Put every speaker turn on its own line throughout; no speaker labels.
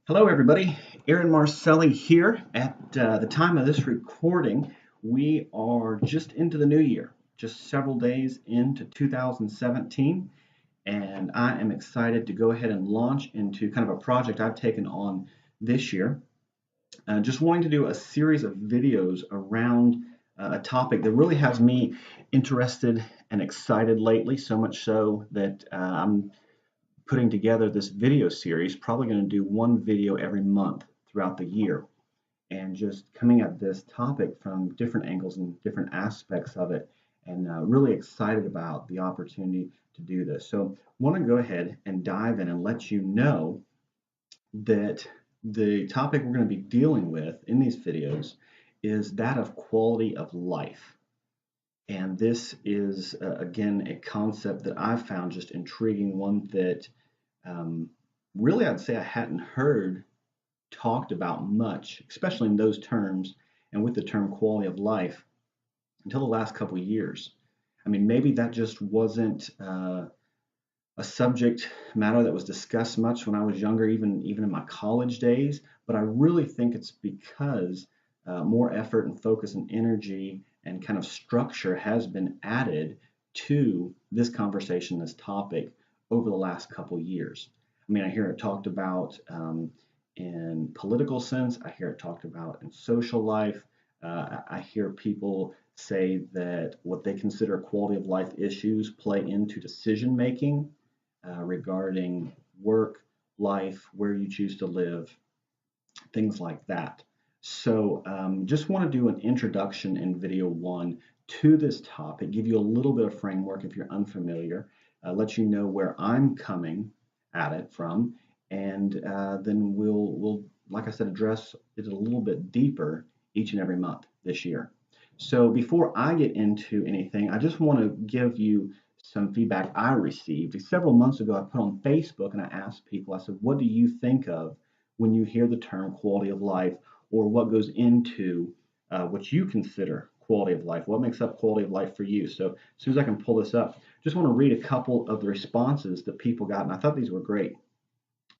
Hello, everybody. Aaron Marcelli here. At the time of this recording, we are just into the new year, just several days into 2017, and I am excited to go ahead and launch into kind of a project I've taken on this year. Just wanting to do a series of videos around a topic that really has me interested and excited lately, so much so that I'm putting together this video series, probably going to do one video every month throughout the year, and just coming at this topic from different angles and different aspects of it, and really excited about the opportunity to do this. So I want to go ahead and dive in and let you know that the topic we're going to be dealing with in these videos is that of quality of life. And this is, again, a concept that I've found just intriguing, one that really I'd say I hadn't heard talked about much, especially in those terms and with the term quality of life until the last couple of years. I mean, maybe that just wasn't a subject matter that was discussed much when I was younger, even in my college days, but I really think it's because more effort and focus and energy and kind of structure has been added to this conversation, this topic, over the last couple years. I mean, I hear it talked about in political sense. I hear it talked about in social life. I hear people say that what they consider quality of life issues play into decision making regarding work, life, where you choose to live, things like that. So just want to do an introduction in video one to this topic, give you a little bit of framework if you're unfamiliar, let you know where I'm coming at it from, and then we'll, like I said, address it a little bit deeper each and every month this year. So before I get into anything, I just want to give you some feedback I received. Several months ago, I put on Facebook and I asked people, I said, what do you think of when you hear the term quality of life, or what goes into what you consider quality of life? What makes up quality of life for you? So as soon as I can pull this up, just want to read a couple of the responses that people got, and I thought these were great.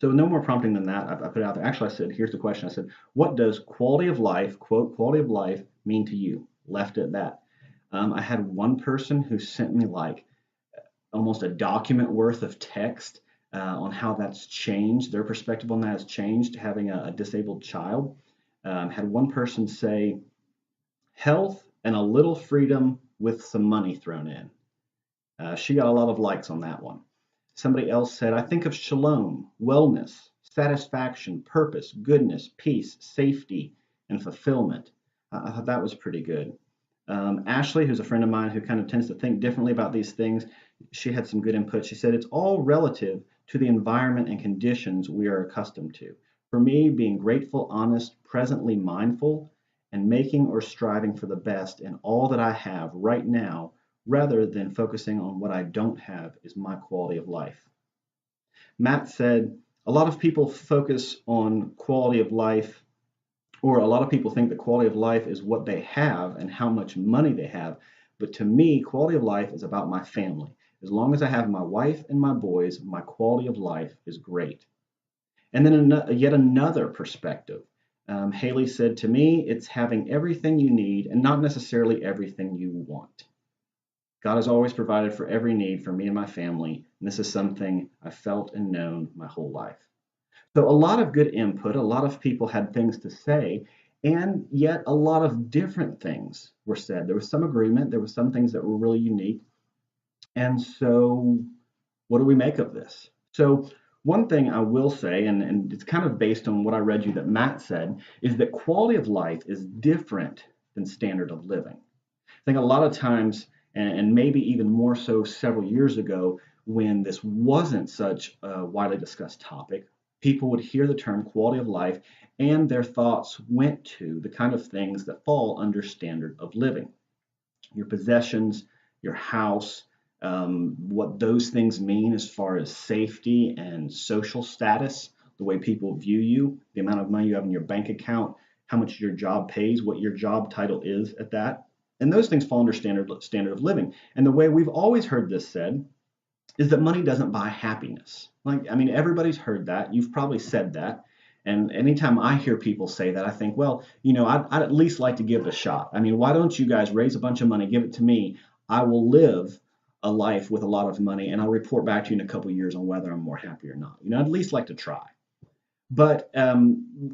So no more prompting than that. I put it out there. Actually, I said, here's the question. I said, what does quality of life, quote, quality of life mean to you? Left it at that. I had one person who sent me like almost a document worth of text on how that's changed. Their perspective on that has changed, having a disabled child. Had one person say, health and a little freedom with some money thrown in. She got a lot of likes on that one. Somebody else said, I think of shalom, wellness, satisfaction, purpose, goodness, peace, safety, and fulfillment. I thought that was pretty good. Ashley, who's a friend of mine who kind of tends to think differently about these things, she had some good input. She said, it's all relative to the environment and conditions we are accustomed to. For me, being grateful, honest, presently mindful, and making or striving for the best in all that I have right now, rather than focusing on what I don't have, is my quality of life. Matt said, a lot of people focus on quality of life, or a lot of people think that quality of life is what they have and how much money they have. But to me, quality of life is about my family. As long as I have my wife and my boys, my quality of life is great. And then yet another perspective. Haley said, to me, it's having everything you need and not necessarily everything you want. God has always provided for every need for me and my family, and this is something I've felt and known my whole life. So a lot of good input, a lot of people had things to say, and yet a lot of different things were said. There was some agreement, there were some things that were really unique. And so what do we make of this? So one thing I will say, and it's kind of based on what I read you that Matt said, is that quality of life is different than standard of living. I think a lot of times, and maybe even more so several years ago, when this wasn't such a widely discussed topic, people would hear the term quality of life and their thoughts went to the kind of things that fall under standard of living. Your possessions, your house, what those things mean as far as safety and social status, the way people view you, the amount of money you have in your bank account, how much your job pays, what your job title is at that. And those things fall under standard of living. And the way we've always heard this said is that money doesn't buy happiness. Like, I mean, everybody's heard that. You've probably said that. And anytime I hear people say that, I think, well, I'd at least like to give it a shot. I mean, why don't you guys raise a bunch of money, give it to me? I will live a life with a lot of money, and I'll report back to you in a couple of years on whether I'm more happy or not. I'd at least like to try. But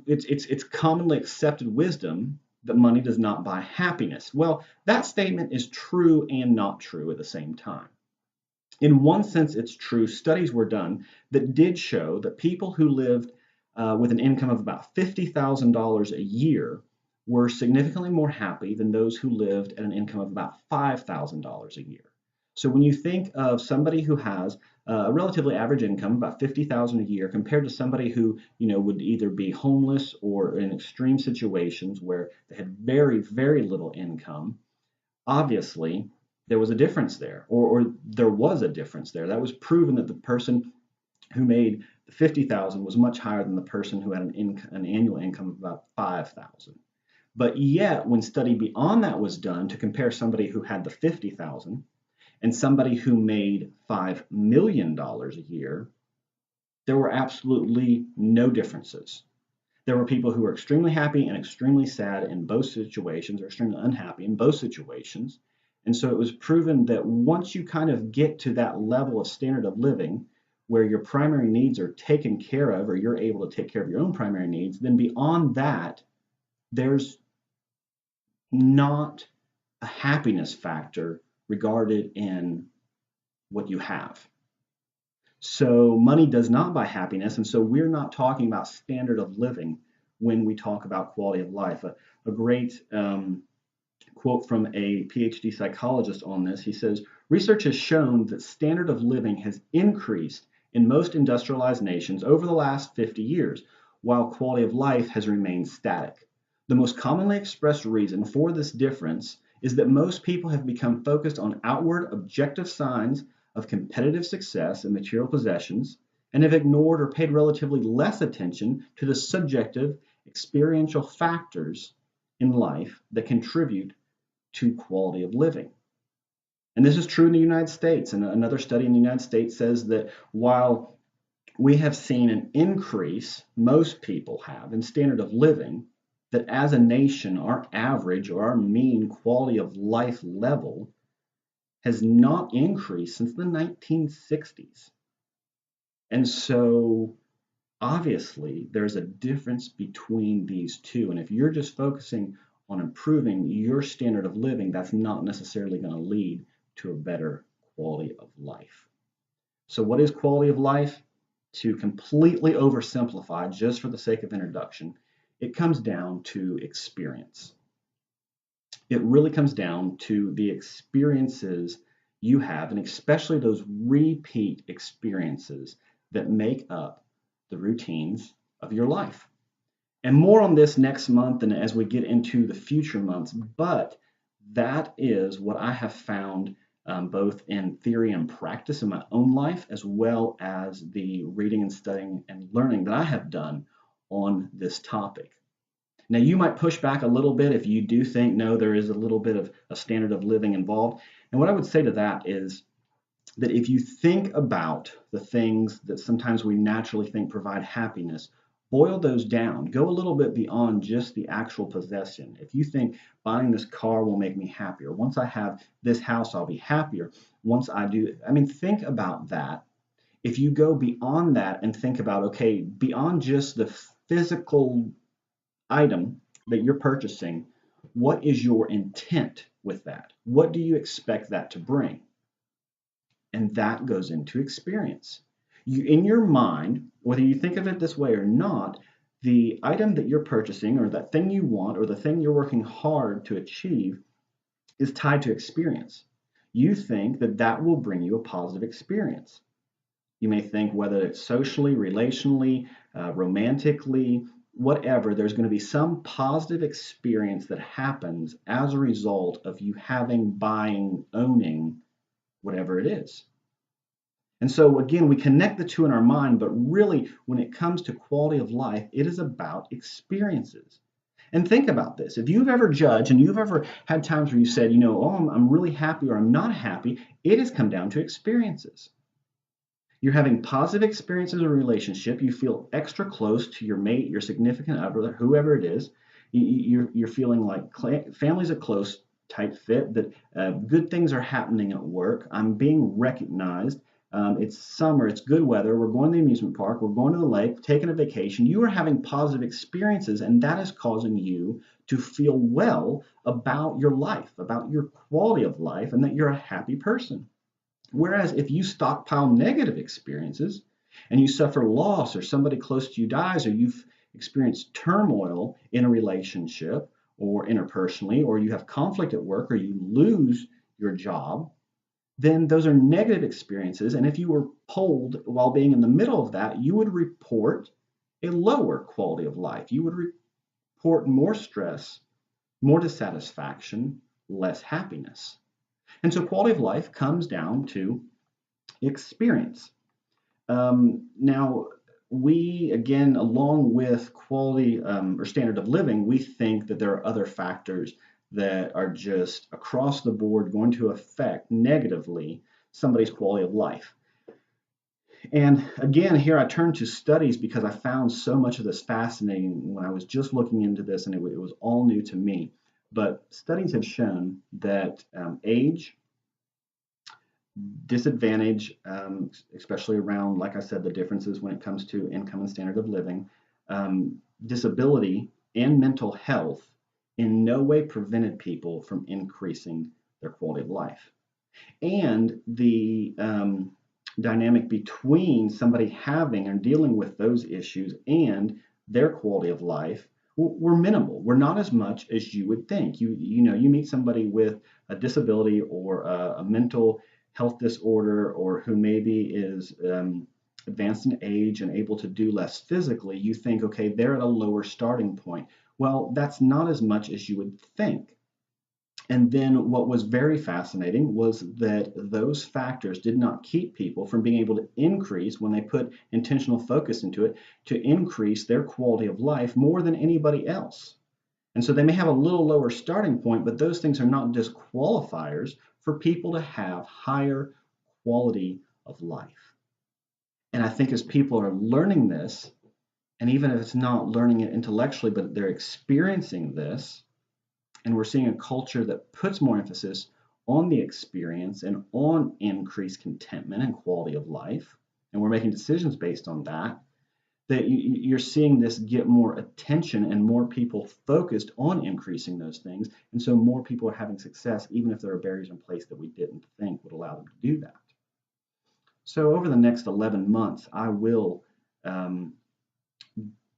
it's commonly accepted wisdom that money does not buy happiness. Well, that statement is true and not true at the same time. In one sense, it's true. Studies were done that did show that people who lived with an income of about $50,000 a year were significantly more happy than those who lived at an income of about $5,000 a year. So when you think of somebody who has a relatively average income, about $50,000 a year, compared to somebody who would either be homeless or in extreme situations where they had very, very little income, obviously there was a difference there, or there was a difference there. That was proven that the person who made the 50,000 was much higher than the person who had an annual income of about 5,000. But yet, when study beyond that was done to compare somebody who had the 50,000 and somebody who made $5 million a year, there were absolutely no differences. There were people who were extremely happy and extremely sad in both situations, or extremely unhappy in both situations. And so it was proven that once you kind of get to that level of standard of living where your primary needs are taken care of, or you're able to take care of your own primary needs, then beyond that, there's not a happiness factor regarded in what you have. So money does not buy happiness, and so we're not talking about standard of living when we talk about quality of life. A great quote from a PhD psychologist on this, he says, research has shown that standard of living has increased in most industrialized nations over the last 50 years, while quality of life has remained static. The most commonly expressed reason for this difference is that most people have become focused on outward objective signs of competitive success and material possessions, and have ignored or paid relatively less attention to the subjective experiential factors in life that contribute to quality of living. And this is true in the United States. And another study in the United States says that while we have seen an increase, most people have, in standard of living, that as a nation, our average or our mean quality of life level has not increased since the 1960s. And so obviously there's a difference between these two. And if you're just focusing on improving your standard of living, that's not necessarily going to lead to a better quality of life. So what is quality of life? To completely oversimplify, just for the sake of introduction, it comes down to experience. It really comes down to the experiences you have, and especially those repeat experiences that make up the routines of your life. And more on this next month and as we get into the future months, but that is what I have found both in theory and practice in my own life, as well as the reading and studying and learning that I have done on this topic. Now, you might push back a little bit if you do think, no, there is a little bit of a standard of living involved. And what I would say to that is that if you think about the things that sometimes we naturally think provide happiness, boil those down. Go a little bit beyond just the actual possession. If you think buying this car will make me happier, once I have this house, I'll be happier. Once I do, think about that. If you go beyond that and think about, okay, beyond just the physical item that you're purchasing, what is your intent with that? What do you expect that to bring? And that goes into experience. In your mind, whether you think of it this way or not, the item that you're purchasing, or that thing you want, or the thing you're working hard to achieve, is tied to experience. You think that that will bring you a positive experience. You may think whether it's socially, relationally, romantically, whatever, there's going to be some positive experience that happens as a result of you having, buying, owning whatever it is. And so again, we connect the two in our mind, but really when it comes to quality of life, it is about experiences. And think about this. If you've ever judged and you've ever had times where you said, oh, I'm really happy or I'm not happy, it has come down to experiences. You're having positive experiences in a relationship. You feel extra close to your mate, your significant other, whoever it is. You're feeling like family's a close, tight fit, that good things are happening at work. I'm being recognized. It's summer, it's good weather. We're going to the amusement park, we're going to the lake, taking a vacation. You are having positive experiences, and that is causing you to feel well about your life, about your quality of life, and that you're a happy person. Whereas if you stockpile negative experiences and you suffer loss, or somebody close to you dies, or you've experienced turmoil in a relationship or interpersonally, or you have conflict at work, or you lose your job, then those are negative experiences. And if you were polled while being in the middle of that, you would report a lower quality of life. You would report more stress, more dissatisfaction, less happiness. And so quality of life comes down to experience. Now, we, again, along with quality or standard of living, we think that there are other factors that are just across the board going to affect negatively somebody's quality of life. And again, here I turn to studies because I found so much of this fascinating when I was just looking into this, and it was all new to me. But studies have shown that age, disadvantage, especially around, like I said, the differences when it comes to income and standard of living, disability, and mental health in no way prevented people from increasing their quality of life. And the dynamic between somebody having and dealing with those issues and their quality of life were minimal. Were not as much as you would think. You meet somebody with a disability or a mental health disorder, or who maybe is advanced in age and able to do less physically, you think, okay, they're at a lower starting point. Well, that's not as much as you would think. And then what was very fascinating was that those factors did not keep people from being able to increase, when they put intentional focus into it, to increase their quality of life more than anybody else. And so they may have a little lower starting point, but those things are not disqualifiers for people to have higher quality of life. And I think as people are learning this, and even if it's not learning it intellectually, but they're experiencing this, and we're seeing a culture that puts more emphasis on the experience and on increased contentment and quality of life, and we're making decisions based on that, that you're seeing this get more attention and more people focused on increasing those things. And so more people are having success, even if there are barriers in place that we didn't think would allow them to do that. So over the next 11 months, I will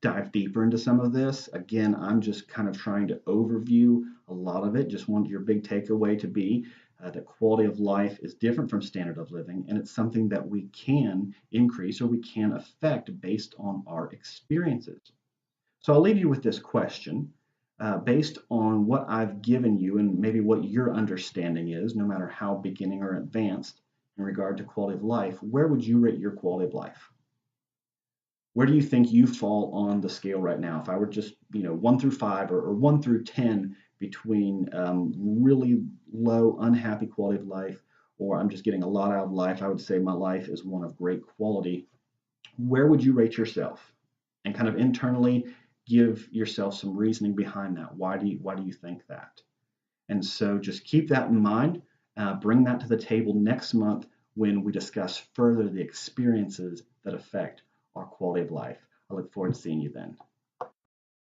dive deeper into some of this. Again, I'm just kind of trying to overview a lot of it. Just want your big takeaway to be that quality of life is different from standard of living, and it's something that we can increase or we can affect based on our experiences. So I'll leave you with this question. Based on what I've given you and maybe what your understanding is, no matter how beginning or advanced in regard to quality of life, where would you rate your quality of life? Where do you think you fall on the scale right now? If I were just, 1 through 5 or 1 through 10, between really low, unhappy quality of life, or I'm just getting a lot out of life, I would say my life is one of great quality. Where would you rate yourself? And kind of internally give yourself some reasoning behind that. Why do you think that? And so just keep that in mind. Bring that to the table next month when we discuss further the experiences that affect our quality of life. I look forward to seeing you then.